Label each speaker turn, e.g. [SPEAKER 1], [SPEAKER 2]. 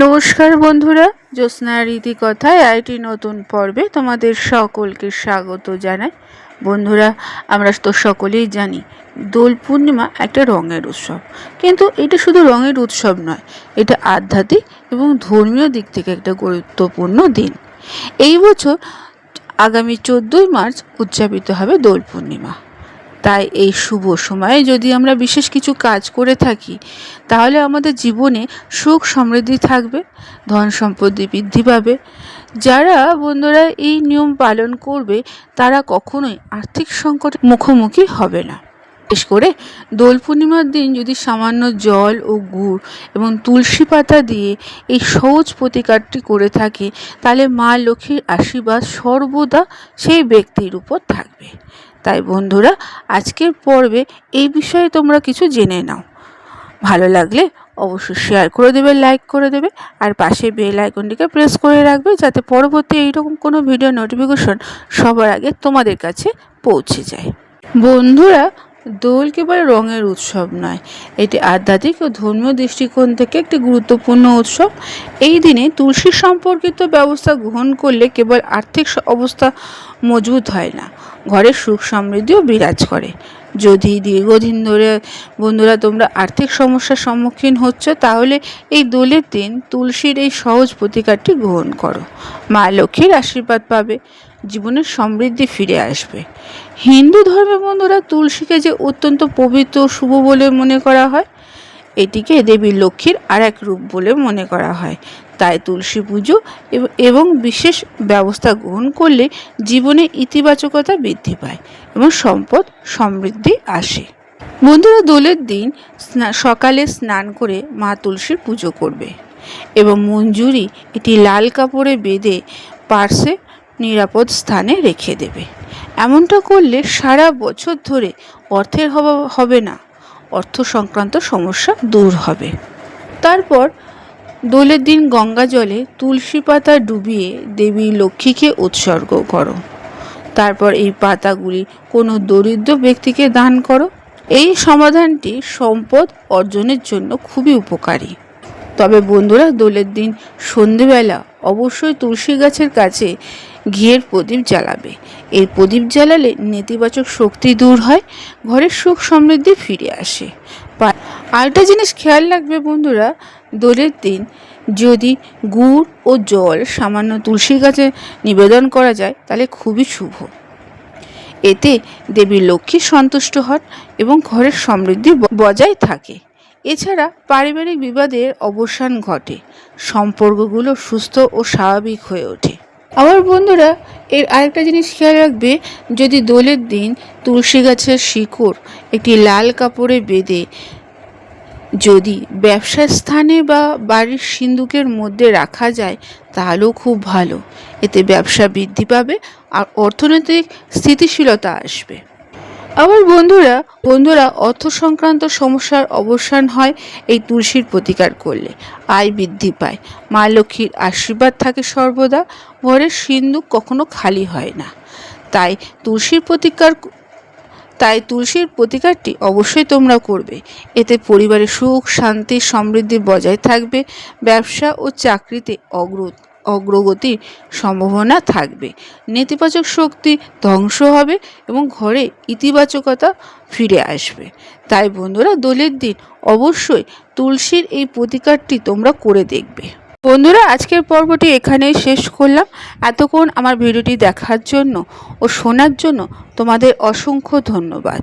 [SPEAKER 1] নমস্কার বন্ধুরা, জ্যোৎস্নার রীতিকথায় আইটি নতুন পর্বে তোমাদের সকলকে স্বাগত জানাই। বন্ধুরা, আমরা তো সকলেই জানি দোল পূর্ণিমা একটা রঙের উৎসব, কিন্তু এটা শুধু রঙের উৎসব নয়, এটা আধ্যাত্মিক এবং ধর্মীয় দিক থেকে একটা গুরুত্বপূর্ণ দিন। এই বছর আগামী 14ই মার্চ উদযাপিত হবে দোল পূর্ণিমা। তাই এই শুভ সময়ে যদি আমরা বিশেষ কিছু কাজ করে থাকি, তাহলে আমাদের জীবনে সুখ সমৃদ্ধি থাকবে, ধন সম্পত্তি বৃদ্ধি পাবে। যারা বন্ধুরা এই নিয়ম পালন করবে, তারা কখনোই আর্থিক সংকটের মুখোমুখি হবে না। বিশেষ করে দোল পূর্ণিমার দিন যদি সামান্য জল ও গুড় এবং তুলসী পাতা দিয়ে এই সহজ প্রতিকারটি করে থাকে, তাহলে মা লক্ষ্মীর আশীর্বাদ সর্বদা সেই ব্যক্তির উপর থাকবে। তাই বন্ধুরা, আজকের পর্বে এই বিষয়ে তোমরা কিছু জেনে নাও। ভালো লাগলে অবশ্যই শেয়ার করে দেবে, লাইক করে দেবে, আর পাশে বেল আইকনটিকে প্রেস করে রাখবে, যাতে পরবর্তী এইরকম কোনো ভিডিও নোটিফিকেশন সবার আগে তোমাদের কাছে পৌঁছে যায়। বন্ধুরা, দোল কেবল রঙের উৎসব নয়, এটি আধ্যাত্মিক ও ধর্মীয় দৃষ্টিকোণ থেকে একটি গুরুত্বপূর্ণ উৎসব। এই দিনে তুলসী সম্পর্কিত ব্যবস্থা গ্রহণ করলে কেবল আর্থিক অবস্থা মজবুত হয় না, ঘরে সুখ সমৃদ্ধিও বিরাজ করে। যদি দীর্ঘদিন ধরে বন্ধুরা তোমরা আর্থিক সমস্যার সম্মুখীন হচ্ছ, তাহলে এই দোলের দিন তুলসীর এই সহজ প্রতিকারটি গ্রহণ করো। মা লক্ষ্মীর আশীর্বাদ পাবে, জীবনের সমৃদ্ধি ফিরে আসবে। হিন্দু ধর্মে বন্ধুরা তুলসীকে যে অত্যন্ত পবিত্র শুভ বলে মনে করা হয়, এটিকে দেবী লক্ষ্মীর আর এক রূপ বলে মনে করা হয়। তাই তুলসী পুজো এবং বিশেষ ব্যবস্থা গ্রহণ করলে জীবনে ইতিবাচকতা বৃদ্ধি পায় এবং সম্পদ সমৃদ্ধি আসে। বন্ধুরা, দোলের দিন সকালে স্নান করে মা তুলসীর পুজো করবে এবং মঞ্জুরি এটি লাল কাপড়ে বেঁধে পার্শ্বে নিরাপদ স্থানে রেখে দেবে। এমনটা করলে সারা বছর ধরে অর্থের অভাব হবে না, অর্থ সংক্রান্ত সমস্যা দূর হবে। তারপর দোলের দিন গঙ্গা জলে তুলসী পাতা ডুবিয়ে দেবী লক্ষ্মীকে উৎসর্গ করো। তারপর এই পাতাগুলি কোনো দরিদ্র ব্যক্তিকে দান করো। এই সমাধানটি সম্পদ অর্জনের জন্য খুবই উপকারী। তবে বন্ধুরা, দোলের দিন সন্ধেবেলা অবশ্যই তুলসী গাছের কাছে ঘিয়ের প্রদীপ জ্বালাবে। এই প্রদীপ জ্বালালে নেতিবাচক শক্তি দূর হয়, ঘরের সুখ সমৃদ্ধি ফিরে আসে। আরেকটা জিনিস খেয়াল রাখবে বন্ধুরা, দোলের দিন যদি গুড় ও জল সামান্য তুলসী গাছে নিবেদন করা যায়, তাহলে খুবই শুভ। এতে দেবী লক্ষ্মী সন্তুষ্ট হন এবং ঘরের সমৃদ্ধি বজায় থাকে। এছাড়া পারিবারিক বিবাদের অবসান ঘটে, সম্পর্কগুলো সুস্থ ও স্বাভাবিক হয়ে ওঠে। আবার বন্ধুরা, এর আরেকটা জিনিস খেয়াল রাখবে, যদি দোলের দিন তুলসী গাছের শিকড় একটি লাল কাপড়ে বেঁধে যদি ব্যবসার স্থানে বা বাড়ির সিন্দুকের মধ্যে রাখা যায়, তাহলেও খুব ভালো। এতে ব্যবসা বৃদ্ধি পাবে আর অর্থনৈতিক স্থিতিশীলতা আসবে। আবার বন্ধুরা অর্থ সংক্রান্ত সমস্যার অবসান হয় এই তুলসীর প্রতিকার করলে, আয় বৃদ্ধি পায়, মা লক্ষ্মীর আশীর্বাদ থাকে সর্বদা, ঘরের সিন্দুক কখনো খালি হয় না। তাই তুলসীর প্রতিকারটি অবশ্যই তোমরা করবে। এতে পরিবারে সুখ শান্তি সমৃদ্ধি বজায় থাকবে, ব্যবসা ও চাকরিতে অগ্রগতির সম্ভাবনা থাকবে, নেতিবাচক শক্তি ধ্বংস হবে এবং ঘরে ইতিবাচকতা ফিরে আসবে। তাই বন্ধুরা, দোলের দিন অবশ্যই তুলসীর এই প্রতিকারটি তোমরা করে দেখবে। বন্ধুরা, আজকের পর্বটি এখানেই শেষ করলাম। এতক্ষণ আমার ভিডিওটি দেখার জন্য ও শোনার জন্য তোমাদের অসংখ্য ধন্যবাদ।